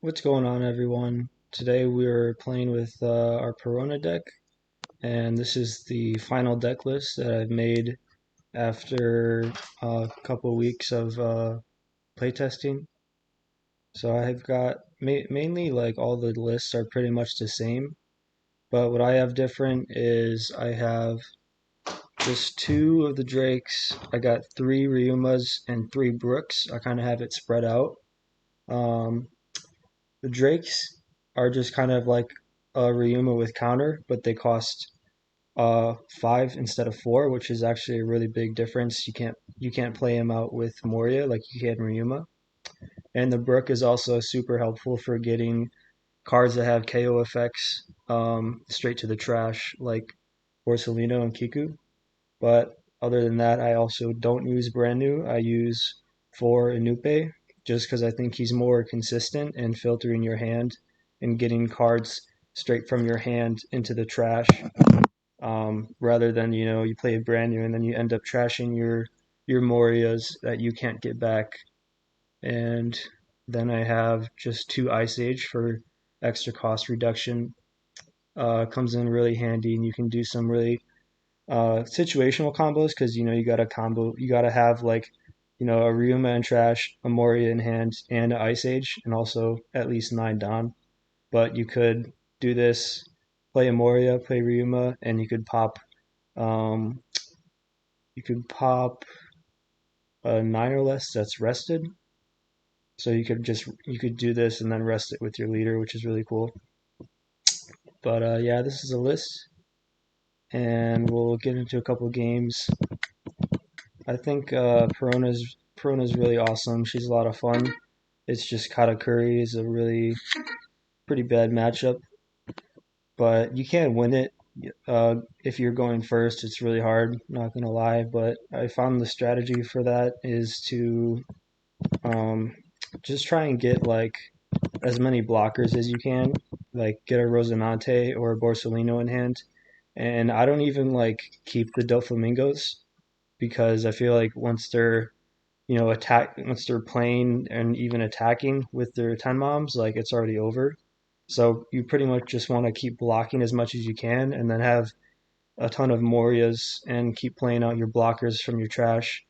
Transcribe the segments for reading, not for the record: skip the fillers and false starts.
What's going on, everyone? Today we're playing with our Perona deck, and this is the final deck list that I've made after a couple weeks of playtesting. So I've got mainly like all the lists are pretty much the same, but what I have different is I have just two of the Drakes, I got three Ryumas and three Brooks. I kind of have it spread out. Um, The Drakes are just kind of like a Ryuma with counter, but they cost five instead of four, which is actually a really big difference. You can't play him out with Moria like you can Ryuma. And the Brook is also super helpful for getting cards that have KO effects straight to the trash, like Borsalino and Kiku. But other than that, I also don't use brand new. I use for Inupe just because I think he's more consistent in filtering your hand and getting cards straight from your hand into the trash, rather than you play a brand new and then you end up trashing your Morias that you can't get back. And then I have just two Ice Age for extra cost reduction. Comes in really handy, and you can do some really situational combos because you got to combo. You got to have like a Ryuma in trash, a Moria in hand, and an Ice Age, and also at least nine Don. But you could do this, play a Moria, play Ryuma, and um, you could pop a nine or less that's rested. So you could do this and then rest it with your leader, which is really cool. But yeah, this is a list, and we'll get into a couple games. I think Perona's really awesome. She's a lot of fun. It's just Katakuri is a really pretty bad matchup, but you can win it. If you're going first, it's really hard. Not gonna lie, but I found the strategy for that is to um, just try and get like as many blockers as you can. Like get a Rosinante or a Borsalino in hand, and I don't even like keep the Doflamingos because I feel like once they're attack once they're playing and even attacking with their 10 moms, like it's already over. So you pretty much just want to keep blocking as much as you can and then have a ton of Morias and keep playing out your blockers from your trash.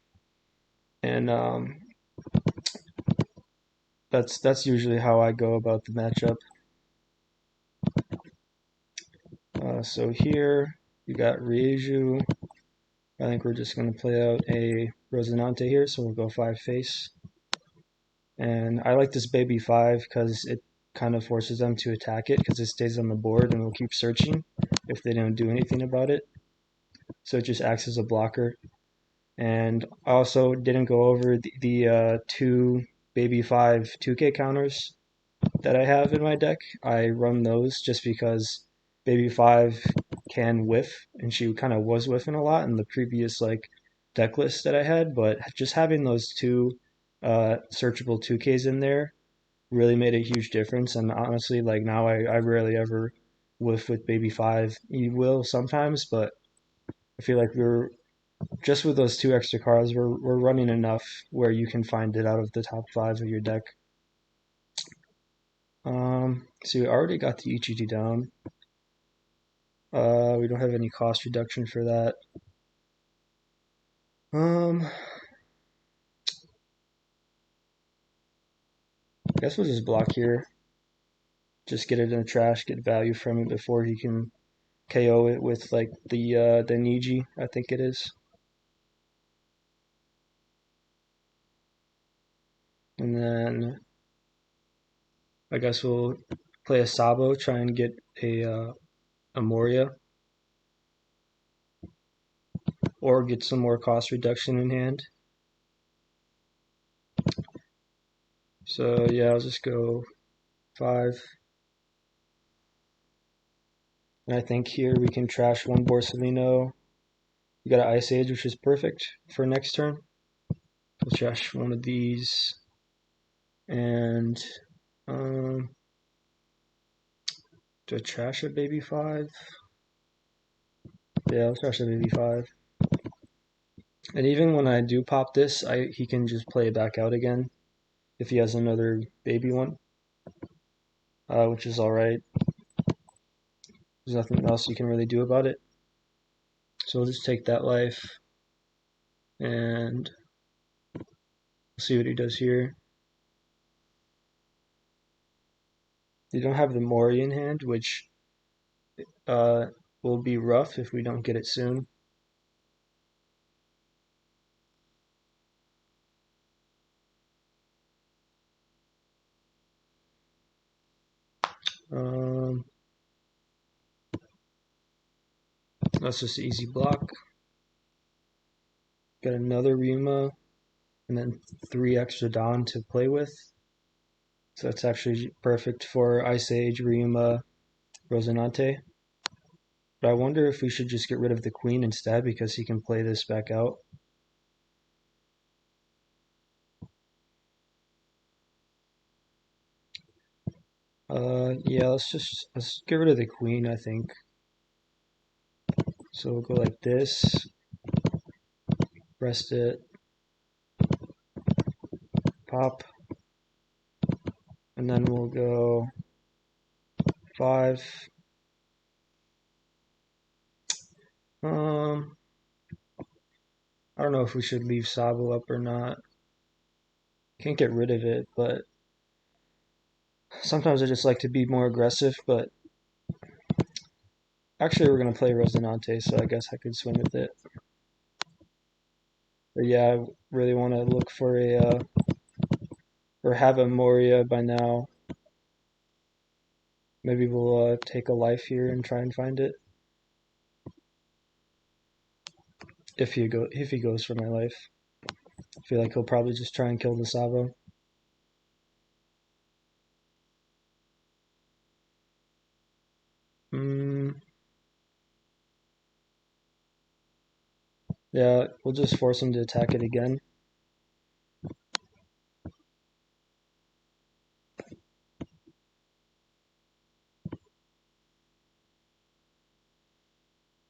And that's usually how I go about the matchup. So here you got Reiju. I think we're just going to play out a Rosinante here, so we'll go five face. And I like this baby five because it kind of forces them to attack it because it stays on the board and will keep searching if they don't do anything about it. So it just acts as a blocker. And I also didn't go over the two baby five 2K counters that I have in my deck. I run those just because baby five can whiff, and she kind of was whiffing a lot in the previous like deck list that I had. But just having those two searchable 2Ks in there really made a huge difference. And honestly, like now I rarely ever whiff with baby five. You will sometimes, but I feel like we're just with those two extra cards, we're running enough where you can find it out of the top five of your deck. So we already got the EGD down. We don't have any cost reduction for that. I guess we'll just block here. Just get it in the trash, get value from it before he can KO it with like the Niji, I think it is. And then I guess we'll play a Sabo, try and get a Moria, or get some more cost reduction in hand. So yeah, I'll just go five. And I think here we can trash one Borsalino. We got an Ice Age, which is perfect for next turn. We'll trash one of these. And do I trash a baby five? Yeah, I'll trash a baby five. And even when I do pop this, he can just play it back out again if he has another baby one. which is alright. There's nothing else you can really do about it. So we'll just take that life and we'll see what he does here. You don't have the Moria in hand, which will be rough if we don't get it soon. That's just an easy block. Got another Ryuma, and then 3 extra Dawn to play with. So that's actually perfect for Ice Age, Ryuma, Rosinante. But I wonder if we should just get rid of the Queen instead because he can play this back out. Yeah, let's get rid of the Queen, I think. So we'll go like this, rest it, pop, and then we'll go 5. I don't know if we should leave Sabo up or not. Can't get rid of it, but sometimes I just like to be more aggressive, but actually we're going to play Rosinante, so I guess I could swing with it. But yeah, I really want to look for or have a Moria by now. Maybe we'll take a life here and try and find it. If he goes for my life. I feel like he'll probably just try and kill the Sabo. Yeah, we'll just force him to attack it again.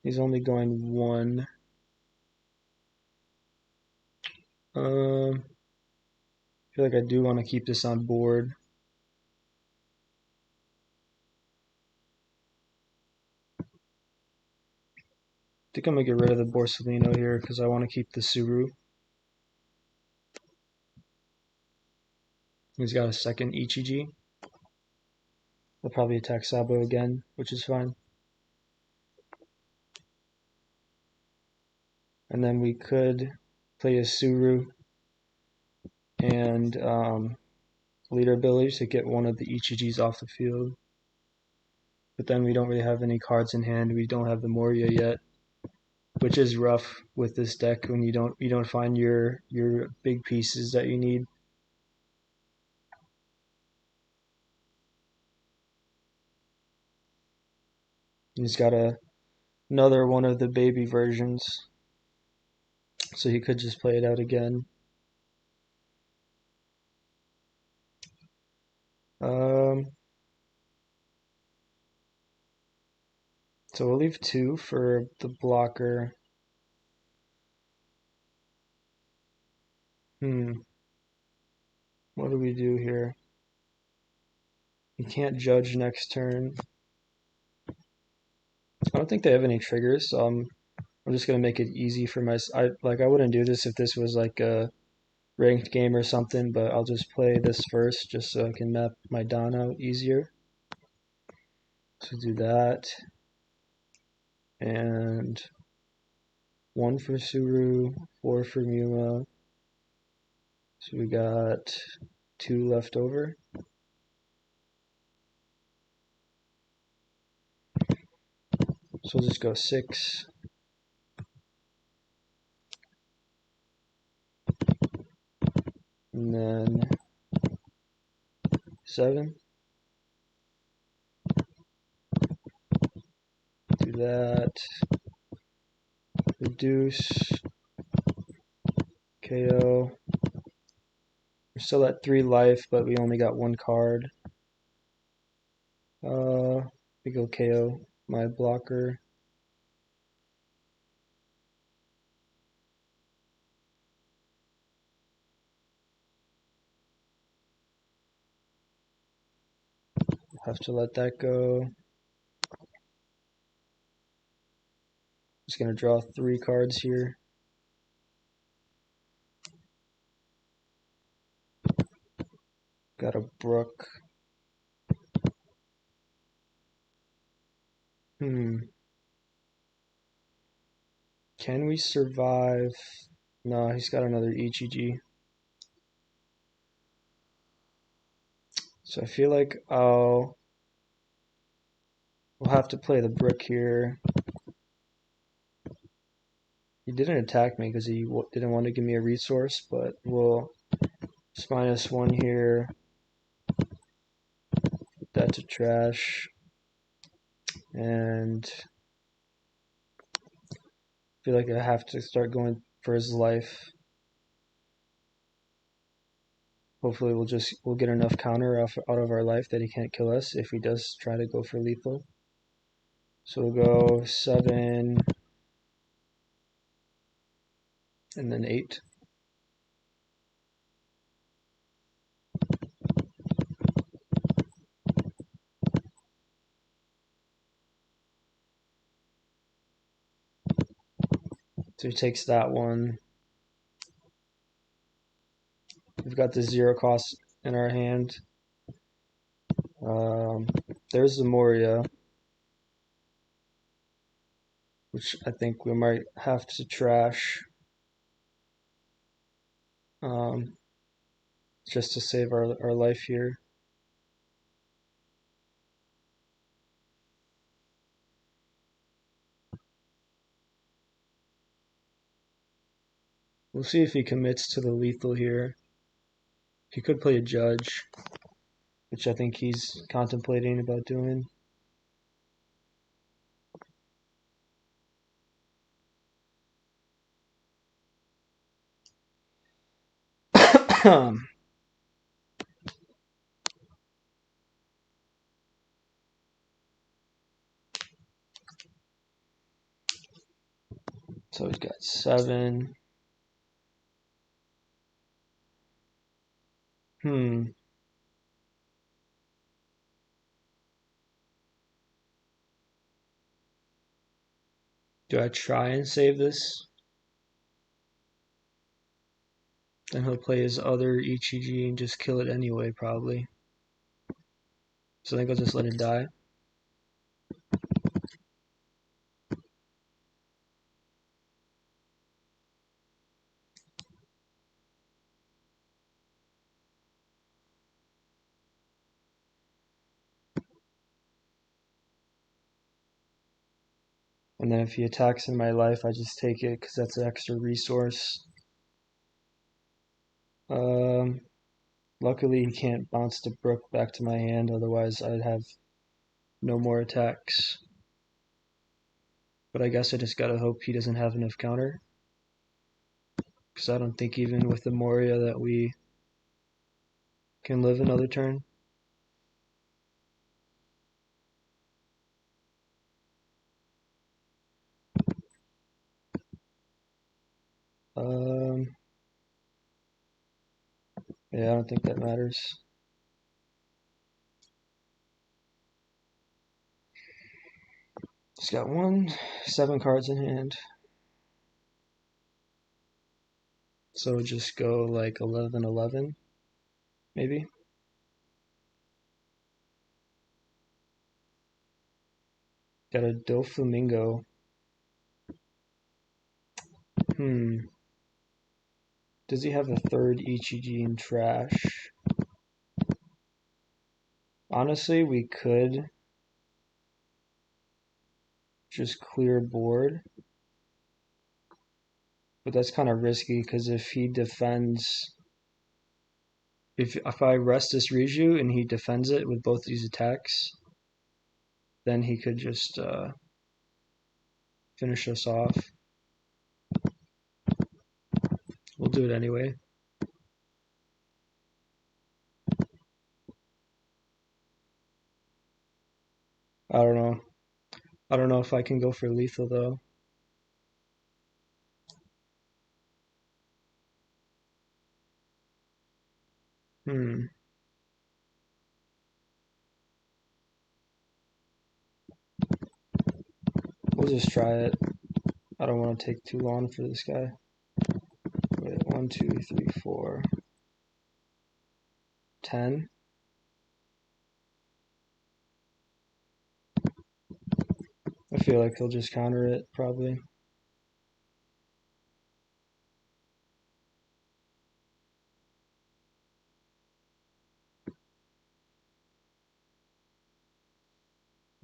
He's only going 1. I feel like I do want to keep this on board. I think I'm going to get rid of the Borsalino here because I want to keep the Suru. He's got a second Ichiji. He'll probably attack Sabo again, which is fine. And then we could play a Suru and leader ability to get one of the Ichijis off the field. But then we don't really have any cards in hand. We don't have the Moria yet, which is rough with this deck when you don't find your big pieces that you need. He's got another one of the baby versions, so he could just play it out again. So we'll leave 2 for the blocker. What do we do here? You can't judge next turn. I don't think they have any triggers, so I'm just gonna make it easy for I wouldn't do this if this was like a ranked game or something, but I'll just play this first just so I can map my Don out easier. So do that. And 1 for Suru, 4 for Muma. So we got 2 left over. So we'll just go 6. And then 7. Do that. Reduce. KO. We're still at 3 life, but we only got 1 card. We go KO my blocker. Have to let that go. Just gonna draw 3 cards here. Got a Brook. Can we survive? No, he's got another EGG. So I feel like we'll have to play the Brook here. He didn't attack me because he didn't want to give me a resource, but we'll just -1 here. Put that to trash. And I feel like I have to start going for his life. Hopefully we'll get enough counter out of our life that he can't kill us if he does try to go for lethal. So we'll go 7 and then 8. So he takes that one. We've got the 0 cost in our hand. There's the Moria, which I think we might have to trash just to save our life here. We'll see if he commits to the lethal here. He could play a judge, which I think he's contemplating about doing. So he's got 7. Do I try and save this? Then he'll play his other EGG and just kill it anyway, probably. So I think I'll just let it die. And then if he attacks in my life, I just take it because that's an extra resource. Luckily, he can't bounce the Brook back to my hand, otherwise I'd have no more attacks. But I guess I just gotta hope he doesn't have enough counter. Because I don't think even with the Moria that we can live another turn. Yeah, I don't think that matters. He's got 7 cards in hand. So just go like 11-11, maybe. Got a Doflamingo. Does he have a 3rd EGG in trash? Honestly, we could just clear board. But that's kind of risky because if he defends, if I rest this Reiju and he defends it with both these attacks, then he could just finish us off. We'll do it anyway. I don't know. I don't know if I can go for lethal though. We'll just try it. I don't want to take too long for this guy. Wait, 1, 2, 3, 4, 10. I feel like he'll just counter it, probably.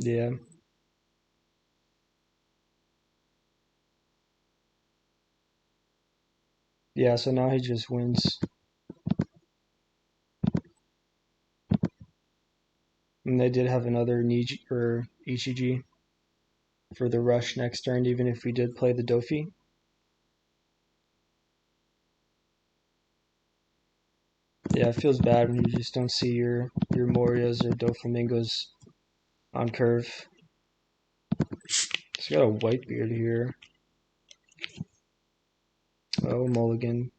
Yeah. Yeah, so now he just wins. And they did have another Niji or Ichiji for the rush next turn, even if we did play the Dofi. Yeah, it feels bad when you just don't see your Morias or Doflamingos on curve. He's got a Whitebeard here. Oh, mulligan.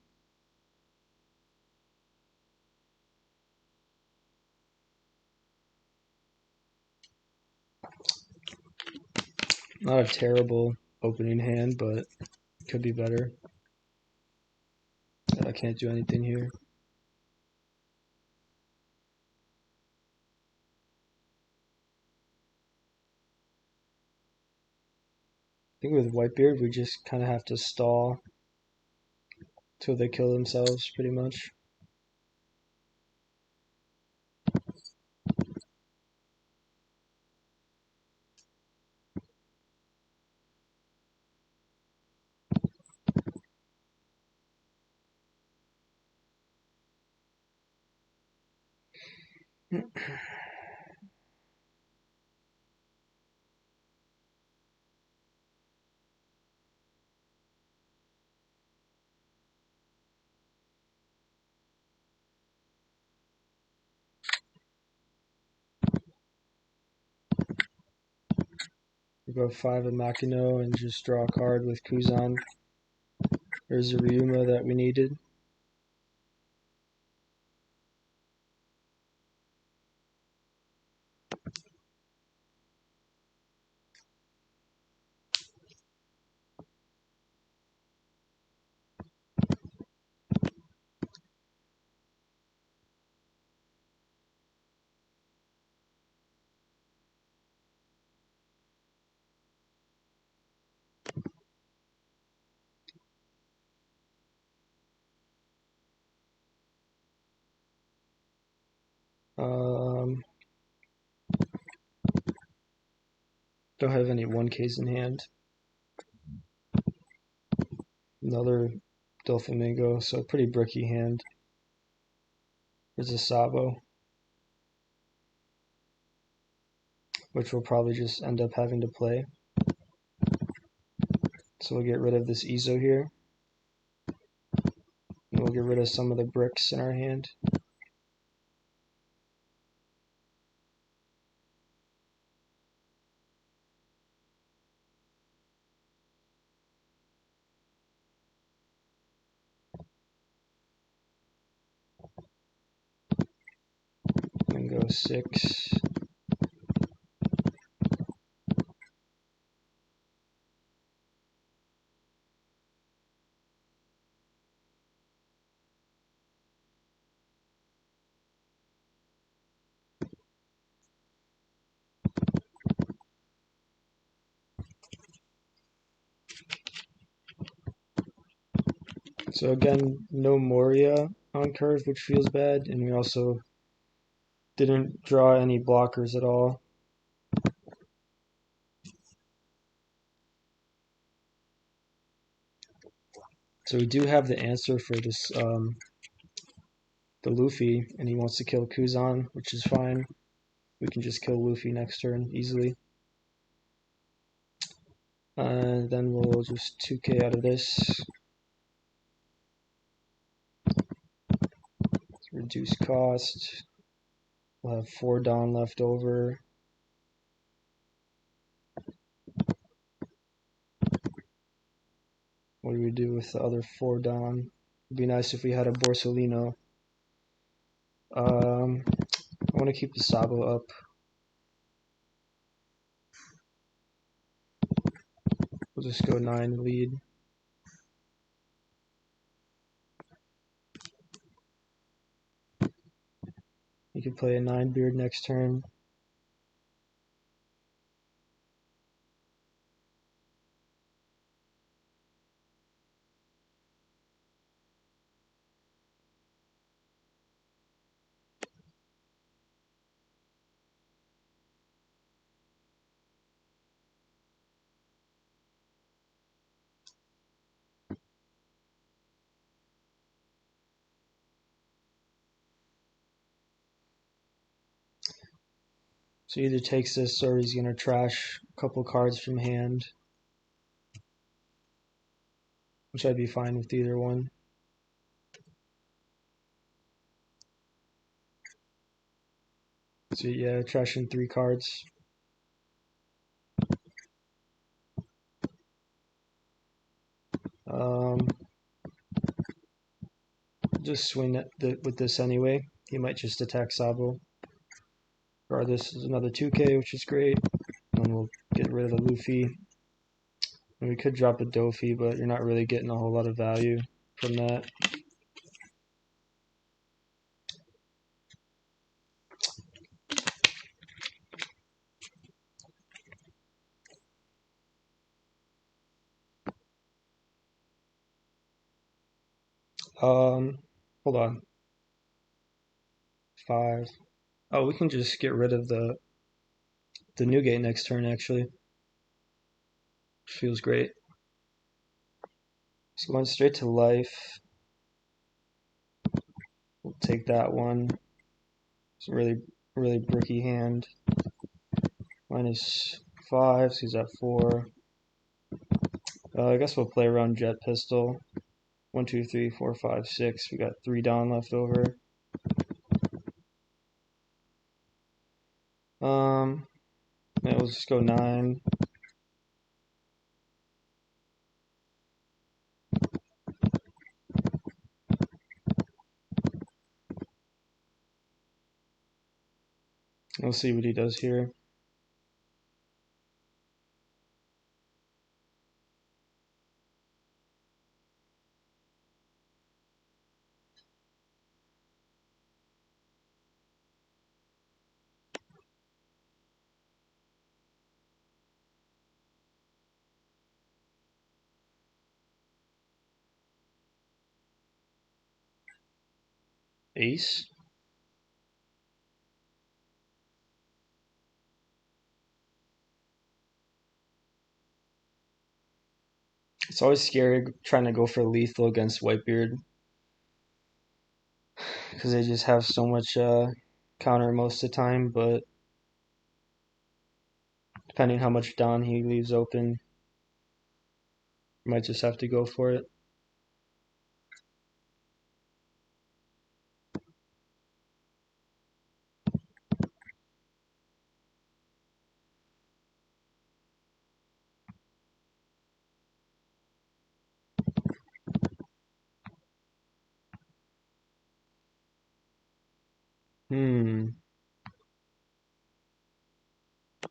Not a terrible opening hand, but could be better. I can't do anything here. I think with Whitebeard, we just kind of have to stall till they kill themselves, pretty much. We go 5 of Makino and just draw a card with Kuzan. There's a Ryuma that we needed. Don't have any 1Ks in hand. Another Doflamingo, so pretty bricky hand. There's a Sabo, which we'll probably just end up having to play. So we'll get rid of this Izo here. And we'll get rid of some of the bricks in our hand. And go 6. So again, no Moria on curve, which feels bad, and we also didn't draw any blockers at all. So we do have the answer for this, the Luffy, and he wants to kill Kuzan, which is fine. We can just kill Luffy next turn easily. And then we'll just 2k out of this. Reduce cost. We'll have 4 Dawn left over. What do we do with the other 4 Dawn? It'd be nice if we had a Borsalino. I want to keep the Sabo up. just go 9 lead. You could play a 9 beard next turn. So he either takes this or he's going to trash a couple cards from hand, which I'd be fine with either one. So yeah, trashing 3 cards. Just swing with this anyway. He might just attack Sabo. Regardless, is another 2k, which is great. And we'll get rid of the Luffy. And we could drop a Dofi, but you're not really getting a whole lot of value from that. Hold on. 5. Oh, we can just get rid of the Newgate next turn, actually. Feels great. So going straight to life. We'll take that one. It's a really bricky hand. -5, so he's at 4. I guess we'll play around Jet Pistol. 1, 2, 3, 4, 5, 6. We got 3 down left over. Yeah, we'll just go 9. We'll see what he does here. Ace. It's always scary trying to go for lethal against Whitebeard because they just have so much counter most of the time, but depending how much down he leaves open, you might just have to go for it.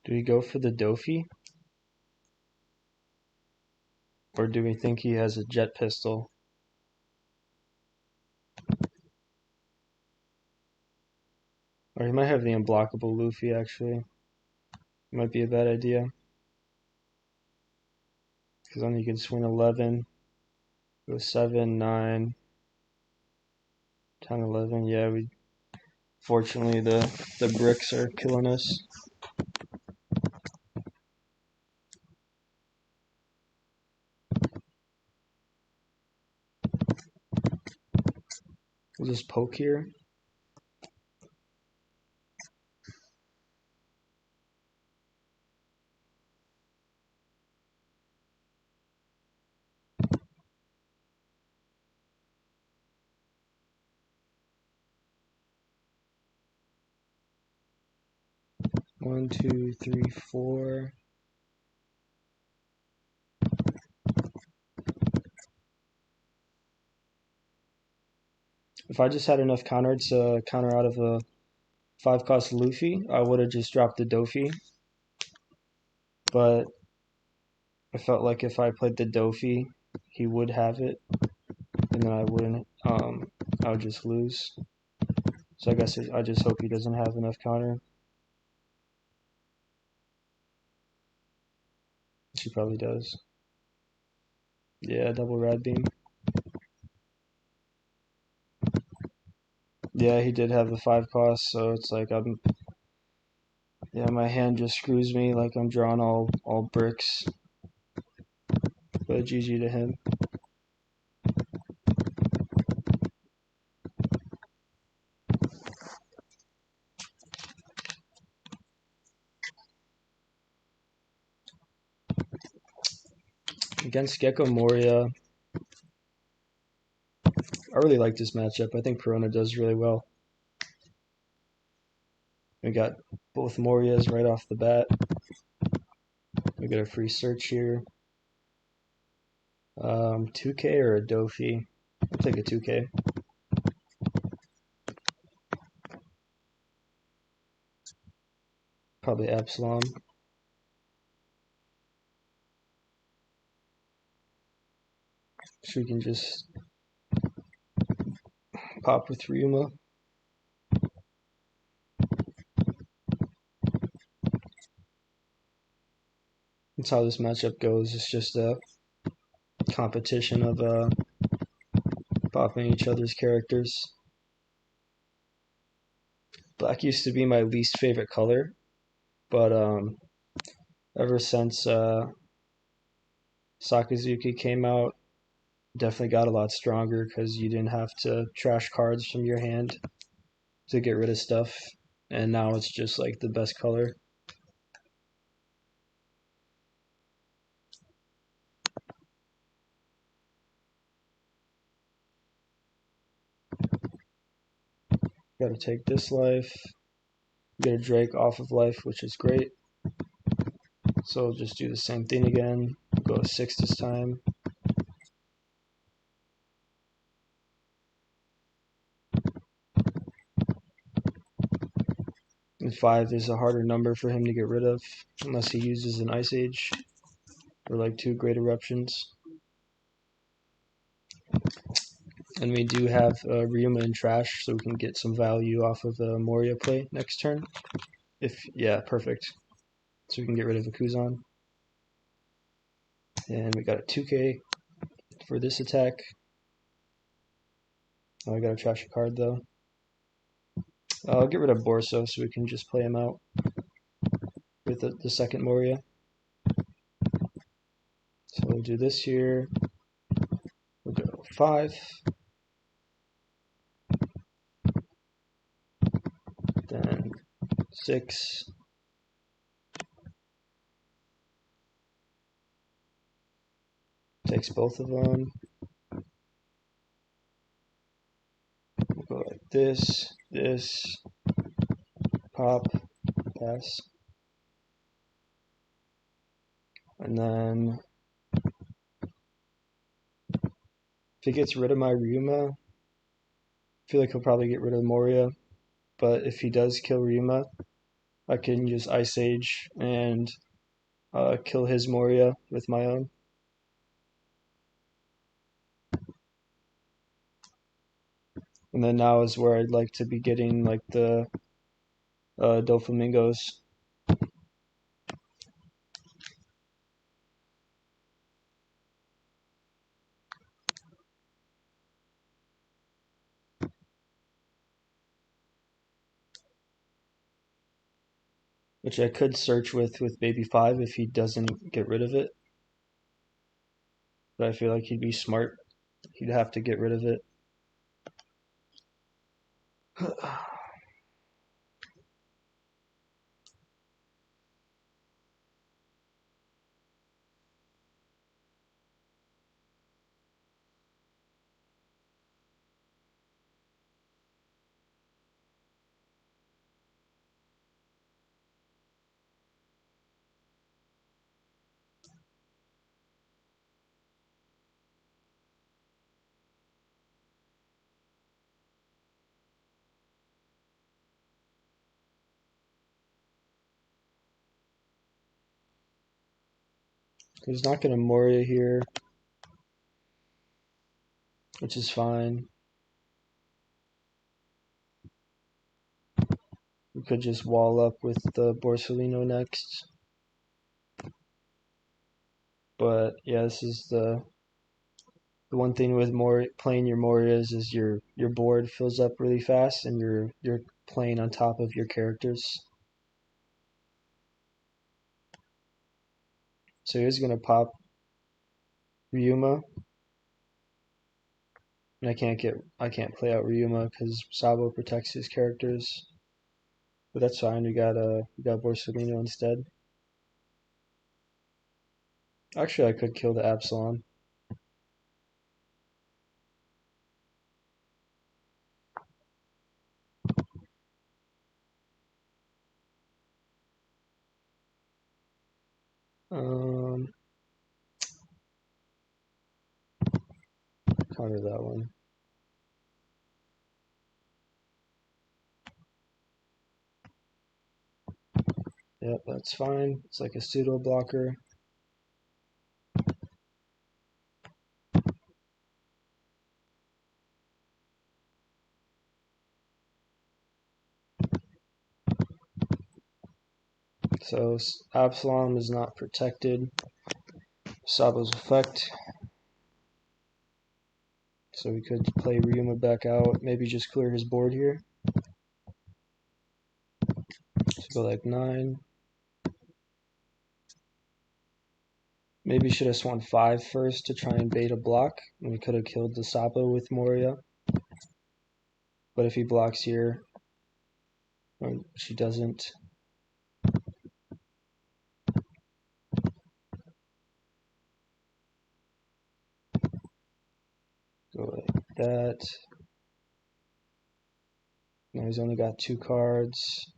Do we go for the Dofi? Or do we think he has a jet pistol? Or he might have the unblockable Luffy, actually. Might be a bad idea. Because then you can swing 11, go 7, 9, 10, 11. Yeah, fortunately the bricks are killing us. We'll just poke here. One, two, three, 4. If I just had enough counter to counter out of a 5-cost Luffy, I would have just dropped the Dofi. But I felt like if I played the Dofi, he would have it, and then I wouldn't. I would just lose. So I guess I just hope he doesn't have enough counter. She probably does. Yeah, double rad beam. Yeah, he did have the 5 cost, so it's like yeah, my hand just screws me like I'm drawing all bricks. But GG to him. Against Gecko Moria, I really like this matchup. I think Perona does really well. We got both Morias right off the bat. We got a free search here. 2K or a Dofi? I'll take a 2K. Probably Absalom. So we can just pop with Ryuma. That's how this matchup goes. It's just a competition of popping each other's characters. Black used to be my least favorite color, but ever since Sakazuki came out, definitely got a lot stronger because you didn't have to trash cards from your hand to get rid of stuff, and now it's just like the best color. Gotta take this life, get a Drake off of life, which is great. So we'll just do the same thing again. We'll go 6 this time. And 5 is a harder number for him to get rid of, unless he uses an Ice Age or like 2 Great Eruptions. And we do have Ryuma in trash, so we can get some value off of the Moria play next turn. Yeah, perfect. So we can get rid of a Kuzan. And we got a 2K for this attack. Oh, I gotta trash a card though. I'll get rid of Borso so we can just play him out with the second Moria. So we'll do this here. We'll go 5. Then 6. Takes both of them. We'll go like this, pop, pass. And then if he gets rid of my Ryuma, I feel like he'll probably get rid of Moria. But if he does kill Ryuma, I can use Ice Age and kill his Moria with my own. And then now is where I'd like to be getting like the Doflamingos. Which I could search with Baby 5 if he doesn't get rid of it. But I feel like he'd be smart. He'd have to get rid of it. He's not going to Moria here, which is fine. We could just wall up with the Borsellino next. But yeah, this is the one thing with playing your Morias is your board fills up really fast and you're playing on top of your characters. So he's gonna pop Ryuma. And I can't play out Ryuma because Sabo protects his characters. But that's fine, we got Borsellino instead. Actually I could kill the Absalom. Counter that one. Yep, that's fine. It's like a pseudo blocker. So Absalom is not protected. Sabo's effect. So we could play Ryuma back out. Maybe just clear his board here. So go like 9. Maybe should have swung 5 first to try and bait a block. And we could have killed the Sabo with Moria. But if he blocks here, she doesn't. Go like that. Now he's only got 2 cards.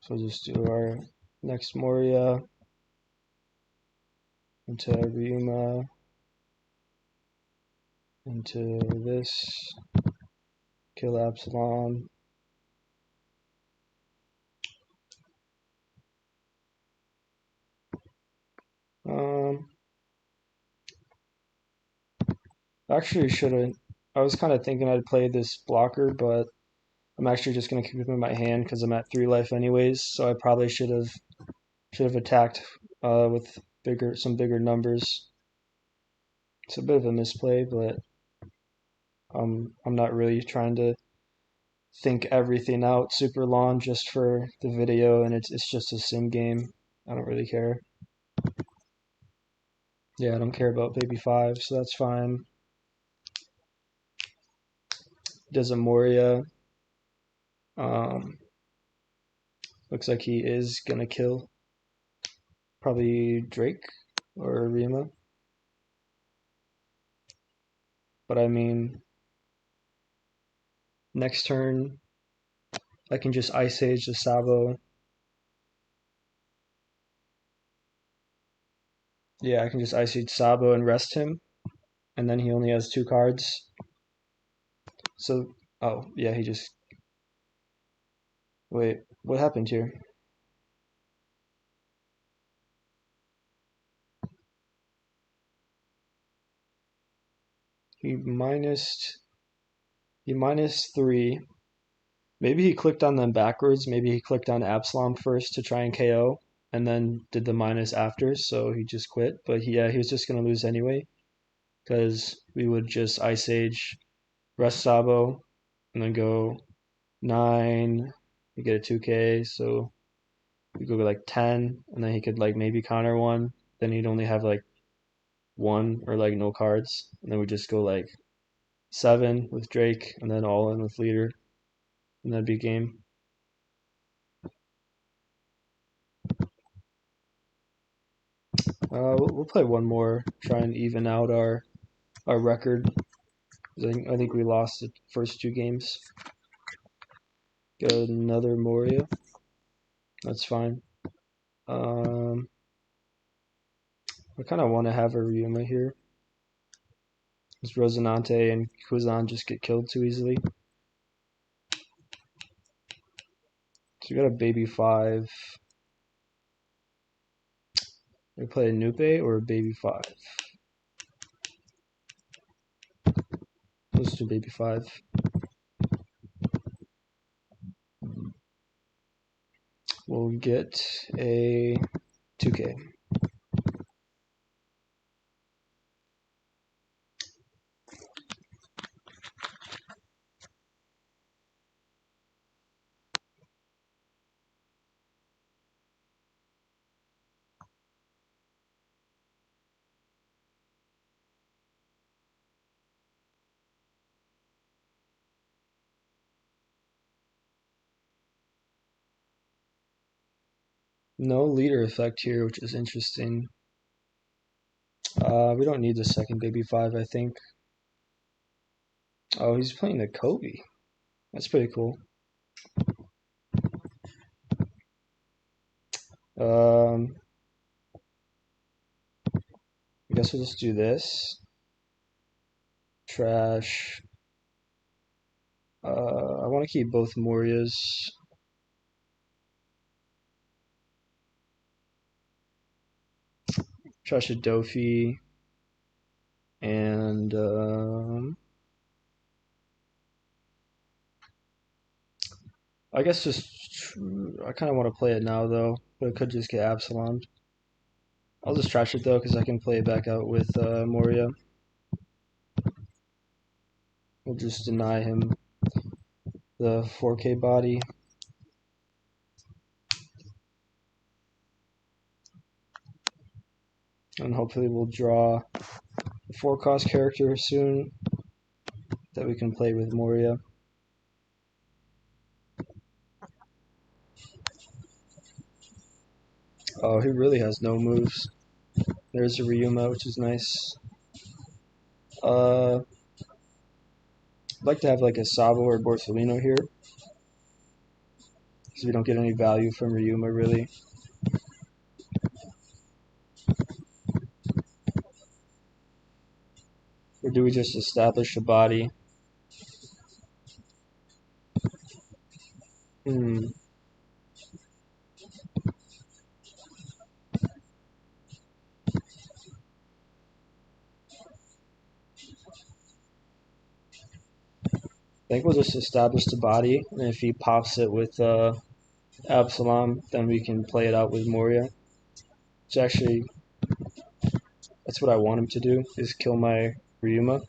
So we'll just do our next Moria into Ryuma into this. Kill Absalom. Actually shouldn't. I was kind of thinking I'd play this blocker, but I'm actually just going to keep him in my hand because I'm at 3 life anyways. So I probably should have attacked with some bigger numbers. It's a bit of a misplay, but I'm not really trying to think everything out super long just for the video, and it's just a sim game. I don't really care. Yeah, I don't care about baby 5, so that's fine. Does a Moria. Looks like he is gonna kill probably Drake or Rima. But I mean, next turn I can just Ice Age the Sabo. Yeah, I can just Ice Age Sabo and rest him, and then he only has 2 cards. So, oh yeah, he just. Wait, what happened here? He minus 3. Maybe he clicked on them backwards. Maybe he clicked on Absalom first to try and KO, and then did the minus after. So he just quit. But yeah, he was just gonna lose anyway, because we would just Ice Age, rest Sabo, and then go 9. You get a 2K, so we go like 10, and then he could like maybe counter 1. Then he'd only have like 1 or like no cards, and then we just go like 7 with Drake, and then all in with leader, and that'd be game. We'll play one more, try and even out our record. I think we lost the first 2 games. Get another Moria. That's fine. I kind of want to have a Ryuma here. Because Rosinante and Kuzan just get killed too easily. So we got a baby 5. We play a Nupe or a baby 5. Let's do baby 5. We'll get a 2K. No leader effect here, which is interesting. We don't need the second baby 5, I think. Oh, he's playing the Kobe. That's pretty cool. I guess we'll just do this. Trash. I want to keep both Morias. Trash a Dofi. And I guess I kind of want to play it now though, but it could just get Absalom. I'll just trash it though because I can play it back out with Moria. We'll just deny him the 4K body. And hopefully we'll draw a 4-cost character soon that we can play with Moria. Oh, he really has no moves. There's a Ryuma, which is nice. I'd like to have like a Sabo or Borsalino here, because we don't get any value from Ryuma really. Or do we just establish a body? I think we'll just establish the body, and if he pops it with Absalom, then we can play it out with Moria. Which actually, that's what I want him to do, is kill my Ryuma.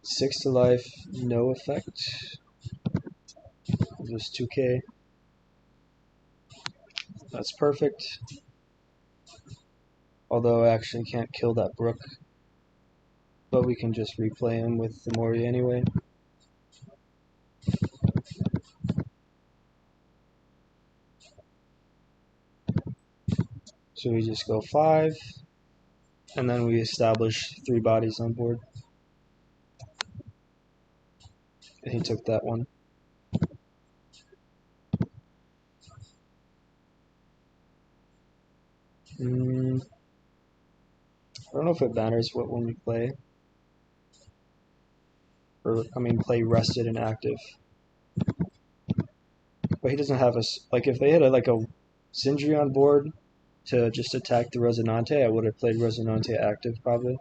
Six to life, no effect. Just 2K. That's perfect. Although I actually can't kill that Brook. But we can just replay him with the Moria anyway. So we just go 5, and then we establish 3 bodies on board. And he took that one. I don't know if it matters what one we play. Or, I mean, play rested and active. But he doesn't have us. Like, if they had like a Sindri on board to just attack the Resonante, I would have played Resonante active probably.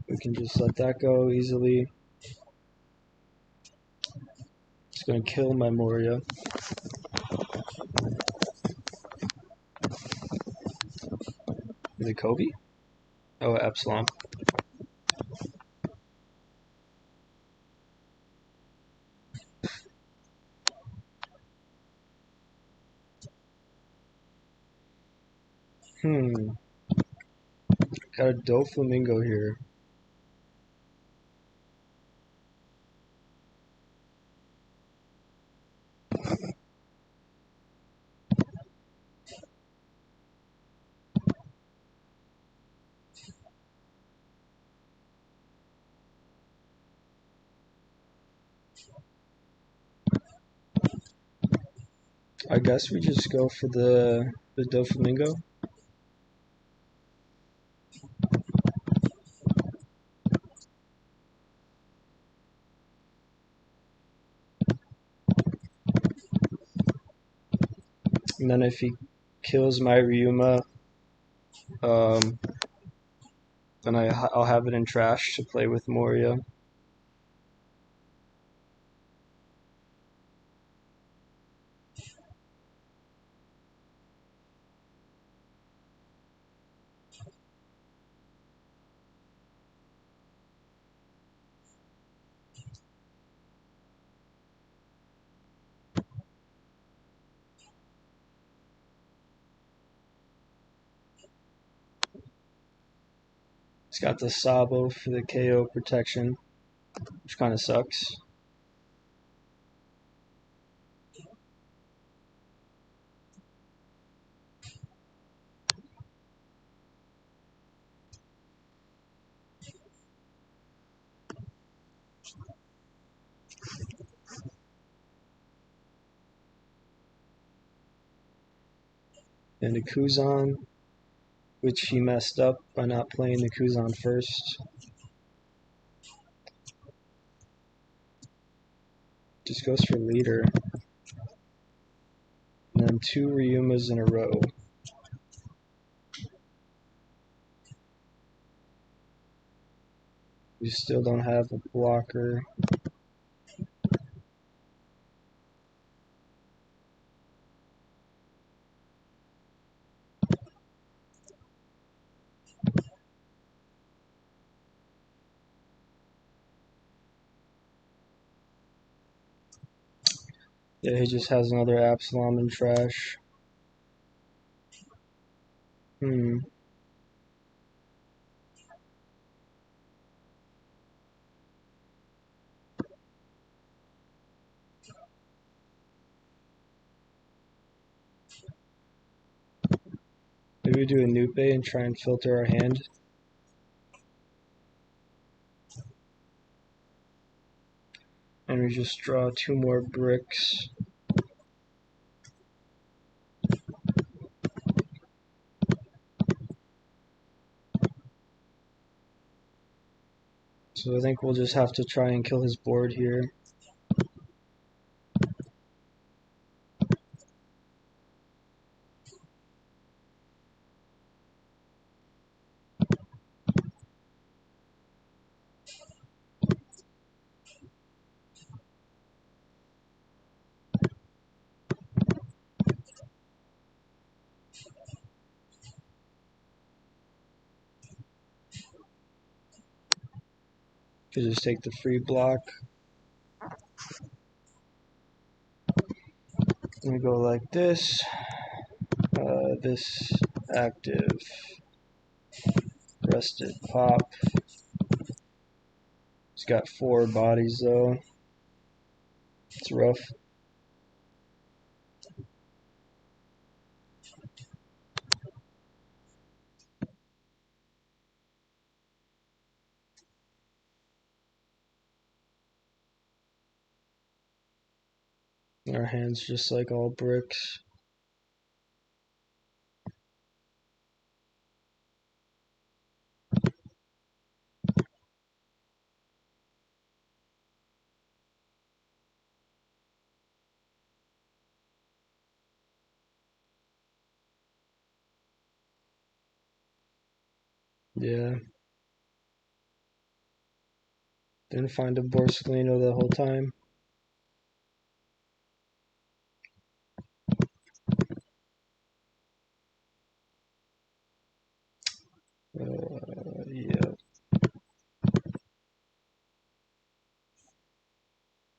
We can just let that go easily. It's going to kill my Moria. Is it Kobe? Oh, Epsilon. Got a Doflamingo here. I guess we just go for the Doflamingo. And then if he kills my Ryuma, um, then I'll have it in trash to play with Moria. It's got the Sabo for the KO protection, which kind of sucks. And the Kuzan, which he messed up by not playing the Kuzan first. Just goes for leader. And then 2 Ryumas in a row. We still don't have a blocker. Yeah, he just has another Absalom in trash. Maybe we do a Nupe and try and filter our hand. And we just draw 2 more bricks. So I think we'll just have to try and kill his board here. Could just take the free block. We go like this. This active. Rested pop. It's got 4 bodies though. It's rough. Our hand's just like all bricks. Yeah. Didn't find a Borsellino the whole time. Yeah,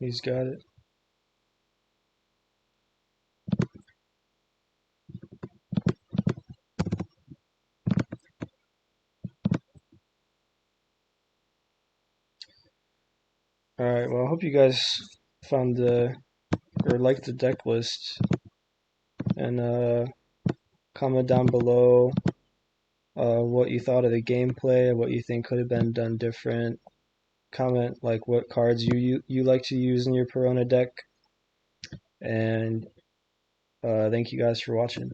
he's got it. All right. Well, I hope you guys found the or liked the deck list, and comment down below what you thought of the gameplay, what you think could have been done different. Comment like what cards you like to use in your Perona deck, and thank you guys for watching.